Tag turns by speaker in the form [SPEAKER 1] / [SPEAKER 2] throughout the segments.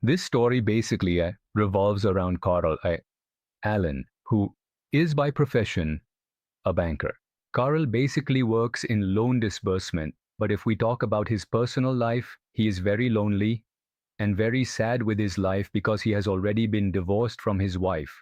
[SPEAKER 1] This story basically revolves around Carl Allen, who is by profession a banker. Carl basically works in loan disbursement, but if we talk about his personal life, he is very lonely and very sad with his life because he has already been divorced from his wife.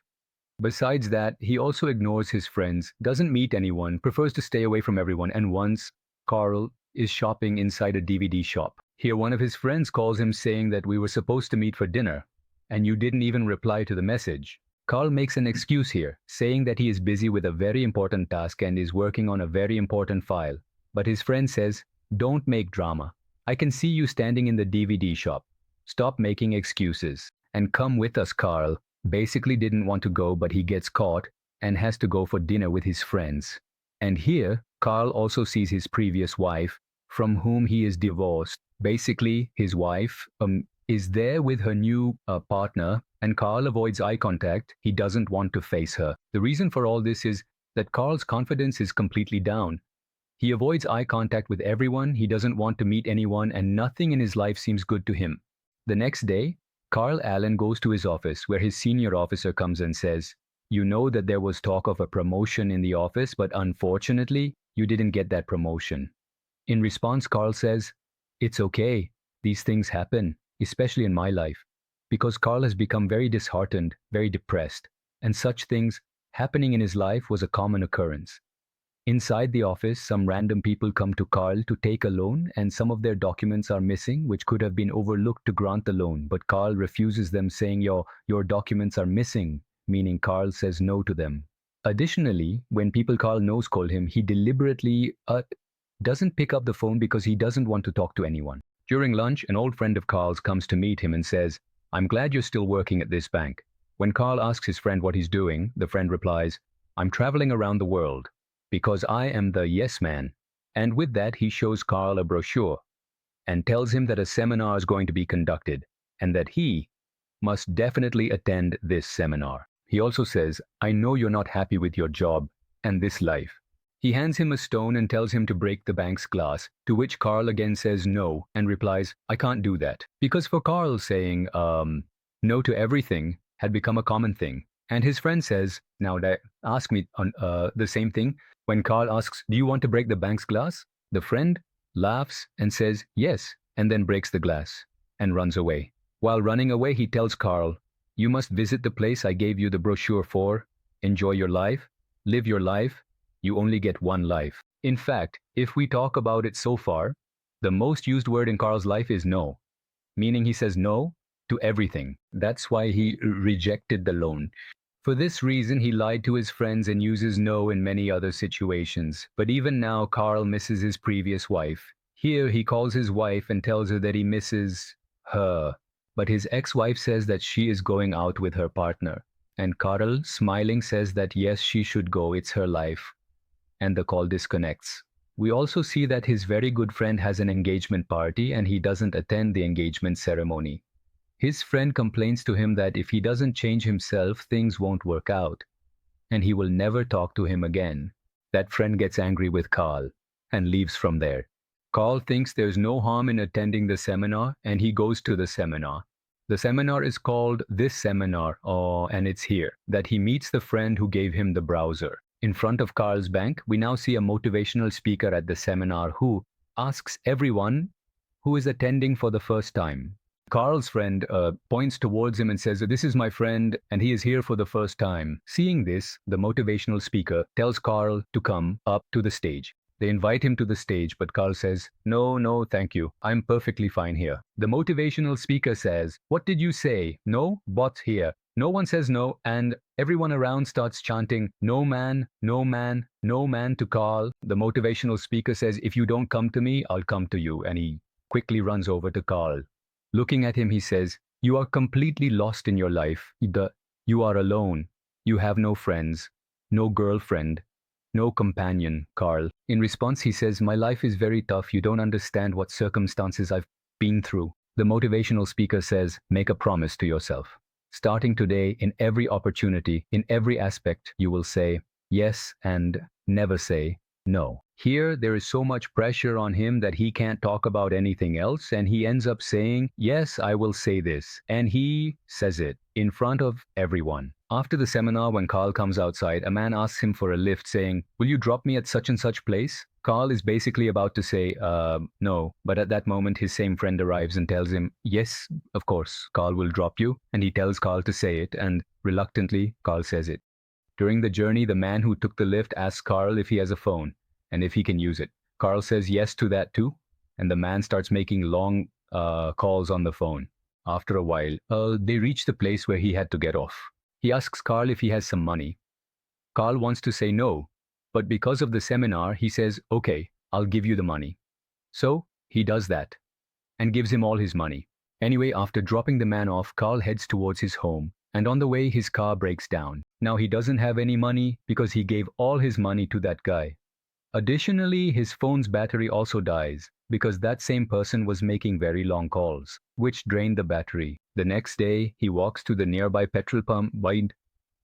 [SPEAKER 1] Besides that, he also ignores his friends, doesn't meet anyone, prefers to stay away from everyone, and once Carl is shopping inside a DVD shop. Here, one of his friends calls him saying that we were supposed to meet for dinner, and you didn't even reply to the message. Carl makes an excuse here, saying that he is busy with a very important task and is working on a very important file. But his friend says, "Don't make drama. I can see you standing in the DVD shop. Stop making excuses and come with us." Carl basically didn't want to go, but he gets caught and has to go for dinner with his friends. And here, Carl also sees his previous wife, from whom he is divorced. Basically, his wife is there with her new partner, and Carl avoids eye contact. He doesn't want to face her. The reason for all this is that Carl's confidence is completely down. He avoids eye contact with everyone, he doesn't want to meet anyone, and nothing in his life seems good to him. The next day, Carl Allen goes to his office, where his senior officer comes and says, "You know that there was talk of a promotion in the office, but unfortunately, you didn't get that promotion." In response, Carl says, "It's okay. These things happen, especially in my life." Because Carl has become very disheartened, very depressed, and such things happening in his life was a common occurrence. Inside the office, some random people come to Carl to take a loan, and some of their documents are missing, which could have been overlooked to grant the loan. But Carl refuses them, saying, Your documents are missing, meaning Carl says no to them. Additionally, when people Carl knows call him, he deliberately doesn't pick up the phone because he doesn't want to talk to anyone. During lunch, an old friend of Carl's comes to meet him and says, "I'm glad you're still working at this bank." When Carl asks his friend what he's doing, the friend replies, "I'm traveling around the world, because I am the yes man." And with that, he shows Carl a brochure and tells him that a seminar is going to be conducted and that he must definitely attend this seminar. He also says, "I know you're not happy with your job and this life." He hands him a stone and tells him to break the bank's glass, to which Carl again says no and replies, "I can't do that." Because for Carl, saying no to everything had become a common thing. And his friend says, "Now ask me on the same thing." When Carl asks, "Do you want to break the bank's glass?" the friend laughs and says, "Yes," and then breaks the glass and runs away. While running away, he tells Carl, "You must visit the place I gave you the brochure for. Enjoy your life. Live your life. You only get one life." In fact, if we talk about it so far, the most used word in Carl's life is no, meaning he says no to everything. That's why he rejected the loan. For this reason, he lied to his friends and uses no in many other situations. But even now, Carl misses his previous wife. Here, he calls his wife and tells her that he misses her. But his ex-wife says that she is going out with her partner. And Carl, smiling, says that yes, she should go, it's her life. And the call disconnects. We also see that his very good friend has an engagement party and he doesn't attend the engagement ceremony. His friend complains to him that if he doesn't change himself, things won't work out, and he will never talk to him again. That friend gets angry with Carl and leaves from there. Carl thinks there's no harm in attending the seminar, and he goes to the seminar. The seminar is called This Seminar, and it's here that he meets the friend who gave him the browser. In front of Carl's bank, we now see a motivational speaker at the seminar who asks everyone who is attending for the first time. Carl's friend points towards him and says, "This is my friend, and he is here for the first time." Seeing this, the motivational speaker tells Carl to come up to the stage. They invite him to the stage, but Carl says, No, thank you. I'm perfectly fine here." The motivational speaker says, "What did you say? No? But here." No one says no, and everyone around starts chanting, "No man, no man, no man" to Carl. The motivational speaker says, "If you don't come to me, I'll come to you." And he quickly runs over to Carl. Looking at him, he says, "You are completely lost in your life. You are alone. You have no friends, no girlfriend, no companion, Carl." In response, he says, "My life is very tough. You don't understand what circumstances I've been through." The motivational speaker says, "Make a promise to yourself. Starting today, in every opportunity, in every aspect, you will say yes and never say No. Here, there is so much pressure on him that he can't talk about anything else, and he ends up saying, yes, I will say this. And he says it in front of everyone. After the seminar, when Carl comes outside, a man asks him for a lift, saying, will you drop me at such and such place? Carl is basically about to say, no, but at that moment, his same friend arrives and tells him, yes, of course, Carl will drop you. And he tells Carl to say it, and reluctantly, Carl says it. During the journey, the man who took the lift asks Carl if he has a phone and if he can use it. Carl says yes to that too, and the man starts making long calls on the phone. After a while, they reach the place where he had to get off. He asks Carl if he has some money. Carl wants to say no, but because of the seminar, he says, okay, I'll give you the money. So he does that and gives him all his money. Anyway, after dropping the man off, Carl heads towards his home. And on the way, his car breaks down. Now he doesn't have any money because he gave all his money to that guy. Additionally, his phone's battery also dies because that same person was making very long calls, which drained the battery. The next day, he walks to the nearby petrol pump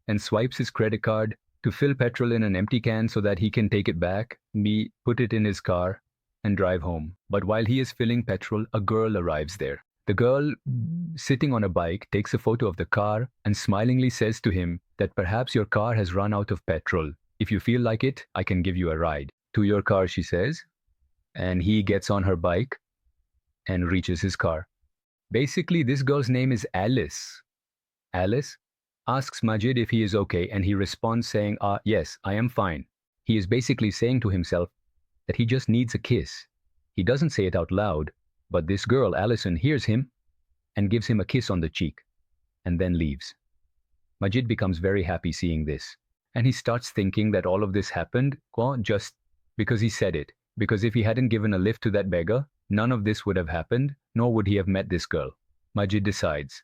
[SPEAKER 1] and swipes his credit card to fill petrol in an empty can so that he can take it back, put it in his car, and drive home. But while he is filling petrol, a girl arrives there. The girl, sitting on a bike, takes a photo of the car and smilingly says to him that perhaps your car has run out of petrol. If you feel like it, I can give you a ride. To your car, she says, and he gets on her bike and reaches his car. Basically, this girl's name is Alice. Alice asks Majid if he is okay, and he responds saying, yes, I am fine. He is basically saying to himself that he just needs a kiss. He doesn't say it out loud, but this girl, Allison, hears him and gives him a kiss on the cheek and then leaves. Majid becomes very happy seeing this, and he starts thinking that all of this happened just because he said it. Because if he hadn't given a lift to that beggar, none of this would have happened, nor would he have met this girl. Majid decides,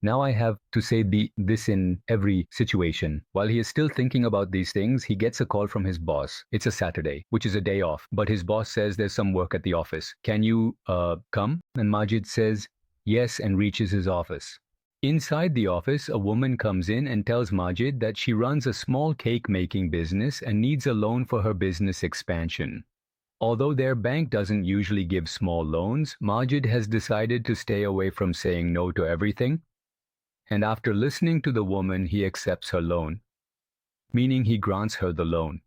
[SPEAKER 1] now I have to say this in every situation. While he is still thinking about these things, he gets a call from his boss. It's a Saturday, which is a day off, but his boss says there's some work at the office. Can you come? And Majid says yes and reaches his office. Inside the office, a woman comes in and tells Majid that she runs a small cake-making business and needs a loan for her business expansion. Although their bank doesn't usually give small loans, Majid has decided to stay away from saying no to everything. And after listening to the woman, he accepts her loan, meaning he grants her the loan.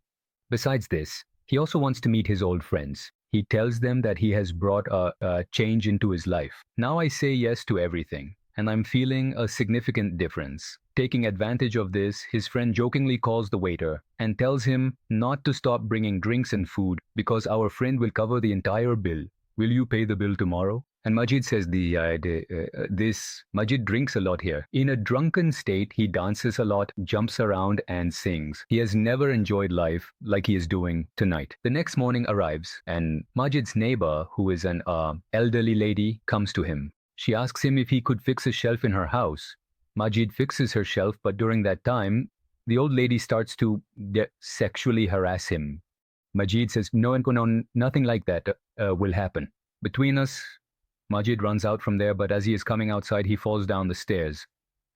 [SPEAKER 1] Besides this, he also wants to meet his old friends. He tells them that he has brought a change into his life. Now I say yes to everything, and I'm feeling a significant difference. Taking advantage of this, his friend jokingly calls the waiter and tells him not to stop bringing drinks and food because our friend will cover the entire bill. Will you pay the bill tomorrow? And Majid says, Majid drinks a lot here. In a drunken state, he dances a lot, jumps around, and sings. He has never enjoyed life like he is doing tonight. The next morning arrives, and Majid's neighbor, who is an elderly lady, comes to him. She asks him if he could fix a shelf in her house. Majid fixes her shelf, but during that time, the old lady starts to sexually harass him. Majid says, no, nothing like that will happen. Between us, Majid runs out from there, but as he is coming outside, he falls down the stairs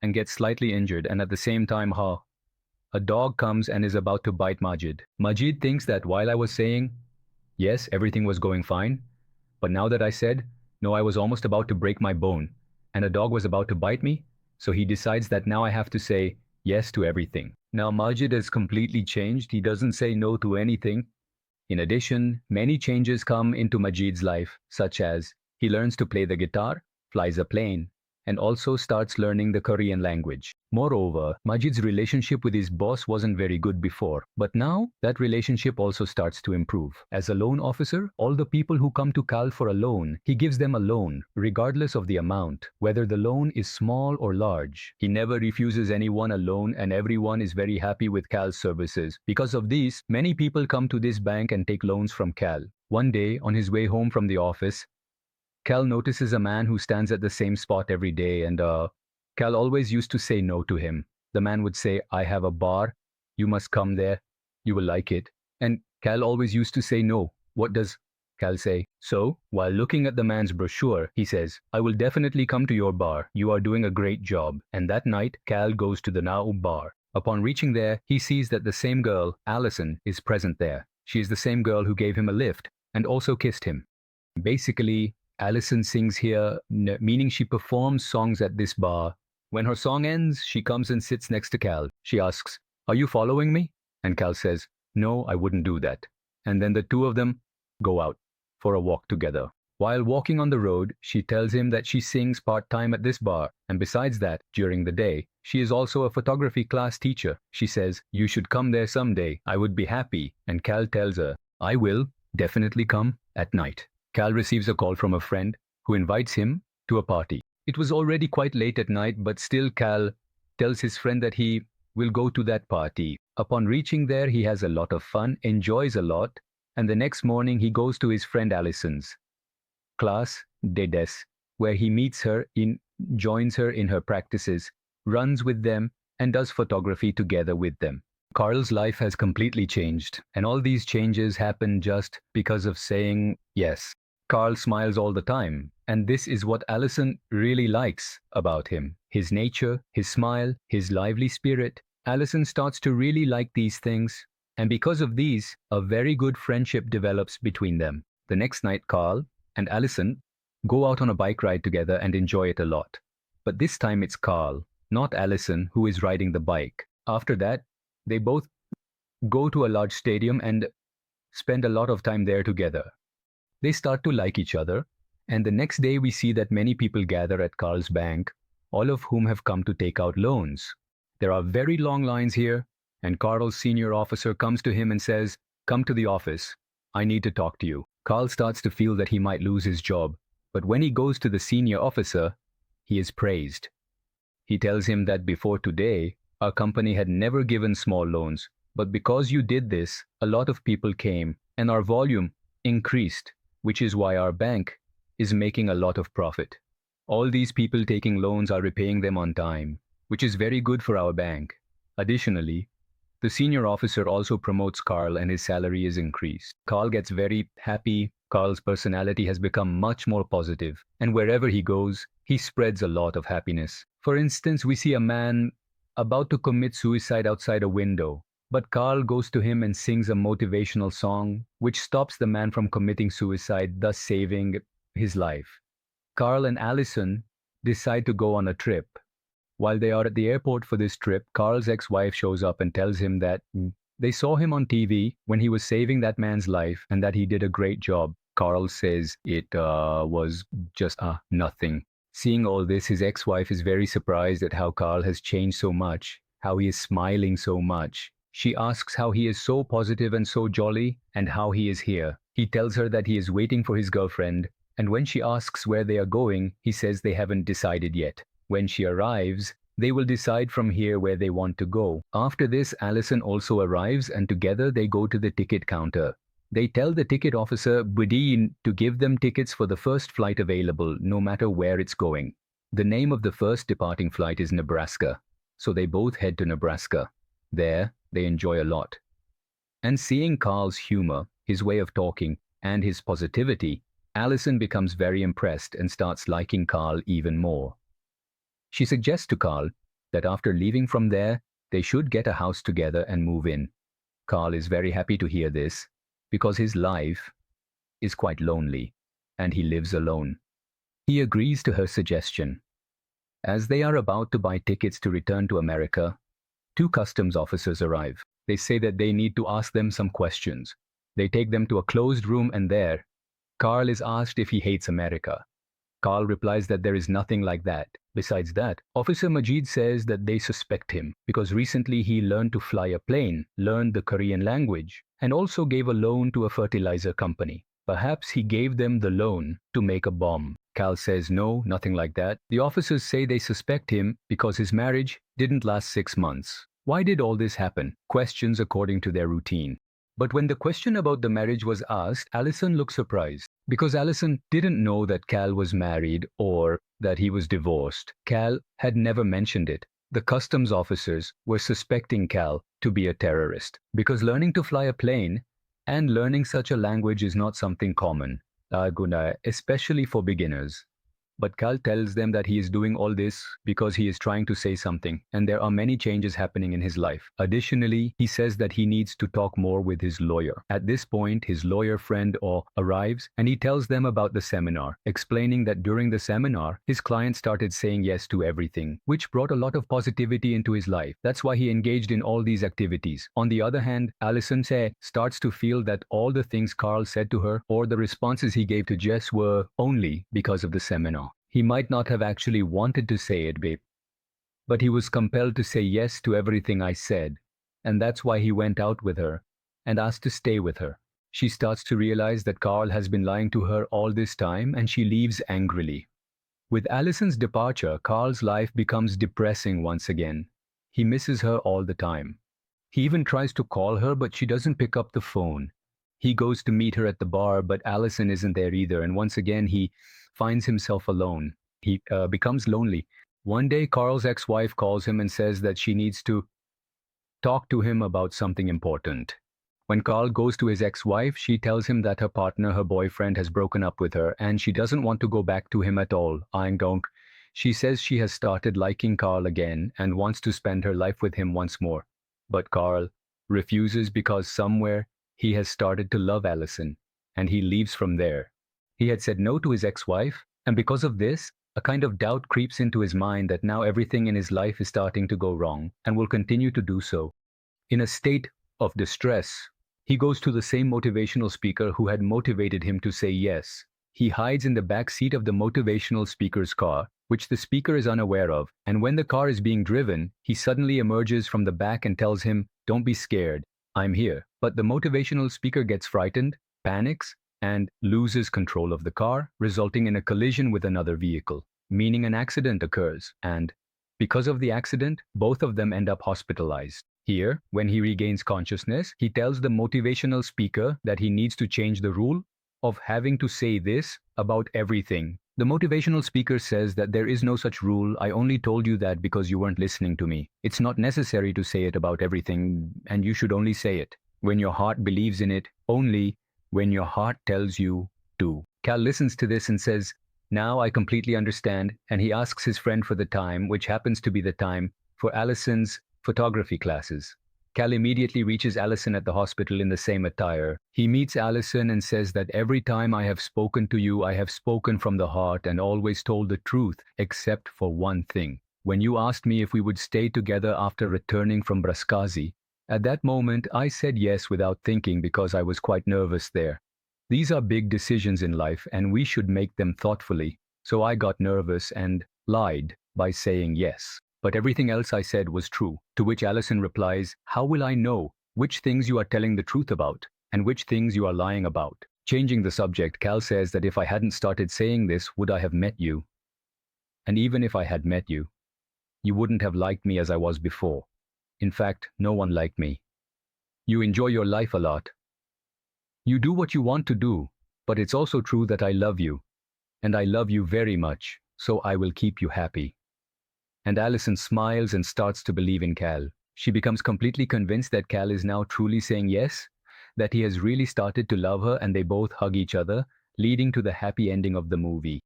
[SPEAKER 1] and gets slightly injured, and at the same time, a dog comes and is about to bite Majid. Majid thinks that while I was saying, yes, everything was going fine, but now that I said, no, I was almost about to break my bone, and a dog was about to bite me, so he decides that now I have to say yes to everything. Now Majid has completely changed. He doesn't say no to anything. In addition, many changes come into Majid's life, such as he learns to play the guitar, flies a plane, and also starts learning the Korean language. Moreover, Majid's relationship with his boss wasn't very good before, but now that relationship also starts to improve. As a loan officer, all the people who come to Cal for a loan, he gives them a loan, regardless of the amount, whether the loan is small or large. He never refuses anyone a loan, and everyone is very happy with Cal's services. Because of these, many people come to this bank and take loans from Cal. One day, on his way home from the office, Cal notices a man who stands at the same spot every day, and Cal always used to say no to him. The man would say, I have a bar, you must come there, you will like it. And Cal always used to say no. What does Cal say? So, while looking at the man's brochure, he says, I will definitely come to your bar, you are doing a great job. And that night, Cal goes to the Now bar. Upon reaching there, he sees that the same girl, Allison, is present there. She is the same girl who gave him a lift and also kissed him. Basically, Allison sings here, meaning she performs songs at this bar. When her song ends, she comes and sits next to Cal. She asks, "Are you following me?" And Cal says, "No, I wouldn't do that." And then the two of them go out for a walk together. While walking on the road, she tells him that she sings part-time at this bar, and besides that, during the day, she is also a photography class teacher. She says, "You should come there someday. I would be happy." And Cal tells her, "I will definitely come at night." Cal receives a call from a friend who invites him to a party. It was already quite late at night, but still Cal tells his friend that he will go to that party. Upon reaching there, he has a lot of fun, enjoys a lot, and the next morning he goes to his friend Allison's class de des, where he meets her, joins her in her practices, runs with them, and does photography together with them. Carl's life has completely changed, and all these changes happen just because of saying yes. Carl smiles all the time, and this is what Allison really likes about him. His nature, his smile, his lively spirit. Allison starts to really like these things, and because of these, a very good friendship develops between them. The next night, Carl and Allison go out on a bike ride together and enjoy it a lot. But this time it's Carl, not Allison, who is riding the bike. After that, they both go to a large stadium and spend a lot of time there together. They start to like each other, and the next day we see that many people gather at Carl's bank, all of whom have come to take out loans. There are very long lines here, and Carl's senior officer comes to him and says, "Come to the office. I need to talk to you." Carl starts to feel that he might lose his job, but when he goes to the senior officer, he is praised. He tells him that before today, our company had never given small loans, but because you did this, a lot of people came, and our volume increased, which is why our bank is making a lot of profit. All these people taking loans are repaying them on time, which is very good for our bank. Additionally, the senior officer also promotes Carl and his salary is increased. Carl gets very happy. Carl's personality has become much more positive, and wherever he goes, he spreads a lot of happiness. For instance, we see a man about to commit suicide outside a window, but Carl goes to him and sings a motivational song, which stops the man from committing suicide, thus saving his life. Carl and Allison decide to go on a trip. While they are at the airport for this trip, Carl's ex-wife shows up and tells him that they saw him on TV when he was saving that man's life and that he did a great job. Carl says it was just nothing. Seeing all this, his ex-wife is very surprised at how Carl has changed so much, how he is smiling so much. She asks how he is so positive and so jolly, and how he is here. He tells her that he is waiting for his girlfriend, and when she asks where they are going, he says they haven't decided yet. When she arrives, they will decide from here where they want to go. After this, Allison also arrives, and together they go to the ticket counter. They tell the ticket officer, Budin, to give them tickets for the first flight available, no matter where it's going. The name of the first departing flight is Nebraska, so they both head to Nebraska. There, they enjoy a lot. And seeing Carl's humor, his way of talking, and his positivity, Allison becomes very impressed and starts liking Carl even more. She suggests to Carl that after leaving from there, they should get a house together and move in. Carl is very happy to hear this, because his life is quite lonely, and he lives alone. He agrees to her suggestion. As they are about to buy tickets to return to America, 2 customs officers arrive. They say that they need to ask them some questions. They take them to a closed room, and there, Carl is asked if he hates America. Carl replies that there is nothing like that. Besides that, Officer Majid says that they suspect him because recently he learned to fly a plane, learned the Korean language, and also gave a loan to a fertilizer company. Perhaps he gave them the loan to make a bomb. Cal says no, nothing like that. The officers say they suspect him because his marriage didn't last 6 months. Why did all this happen? Questions according to their routine. But when the question about the marriage was asked, Allison looked surprised because Allison didn't know that Cal was married or that he was divorced. Cal had never mentioned it. The customs officers were suspecting Cal to be a terrorist because learning to fly a plane and learning such a language is not something common, especially for beginners. But Cal tells them that he is doing all this because he is trying to say something, and there are many changes happening in his life. Additionally, he says that he needs to talk more with his lawyer. At this point, his lawyer friend arrives, and he tells them about the seminar, explaining that during the seminar, his client started saying yes to everything, which brought a lot of positivity into his life. That's why he engaged in all these activities. On the other hand, Allison starts to feel that all the things Carl said to her or the responses he gave to Jess were only because of the seminar. He might not have actually wanted to say it, babe, but he was compelled to say yes to everything I said, and that's why he went out with her and asked to stay with her. She starts to realize that Carl has been lying to her all this time, and she leaves angrily. With Allison's departure, Carl's life becomes depressing once again. He misses her all the time. He even tries to call her, but she doesn't pick up the phone. He goes to meet her at the bar, but Allison isn't there either, and once again he finds himself alone. He becomes lonely. One day, Carl's ex-wife calls him and says that she needs to talk to him about something important. When Carl goes to his ex-wife, she tells him that her boyfriend, has broken up with her, and she doesn't want to go back to him at all. She says she has started liking Carl again and wants to spend her life with him once more. But Carl refuses because somewhere he has started to love Allison, and he leaves from there. He had said no to his ex-wife, and because of this, a kind of doubt creeps into his mind that now everything in his life is starting to go wrong and will continue to do so. In a state of distress, he goes to the same motivational speaker who had motivated him to say yes. He hides in the back seat of the motivational speaker's car, which the speaker is unaware of, and when the car is being driven, he suddenly emerges from the back and tells him, "Don't be scared, I'm here." But the motivational speaker gets frightened, panics, and loses control of the car, resulting in a collision with another vehicle, meaning an accident occurs, and because of the accident, both of them end up hospitalized. Here, when he regains consciousness, he tells the motivational speaker that he needs to change the rule of having to say this about everything. The motivational speaker says that there is no such rule. I only told you that because you weren't listening to me. It's not necessary to say it about everything, and you should only say it when your heart believes in it, only when your heart tells you to. Cal listens to this and says, "Now I completely understand," and he asks his friend for the time, which happens to be the time for Allison's photography classes. Cal immediately reaches Allison at the hospital in the same attire. He meets Allison and says that every time I have spoken to you, I have spoken from the heart and always told the truth, except for one thing. When you asked me if we would stay together after returning from Braskazi, at that moment I said yes without thinking because I was quite nervous there. These are big decisions in life and we should make them thoughtfully. So I got nervous and lied by saying yes. But everything else I said was true. To which Allison replies, "How will I know which things you are telling the truth about and which things you are lying about?" Changing the subject, Cal says that if I hadn't started saying this, would I have met you? And even if I had met you, you wouldn't have liked me as I was before. In fact, no one liked me. You enjoy your life a lot. You do what you want to do, but it's also true that I love you, and I love you very much, so I will keep you happy. And Allison smiles and starts to believe in Cal. She becomes completely convinced that Cal is now truly saying yes, that he has really started to love her, and they both hug each other, leading to the happy ending of the movie.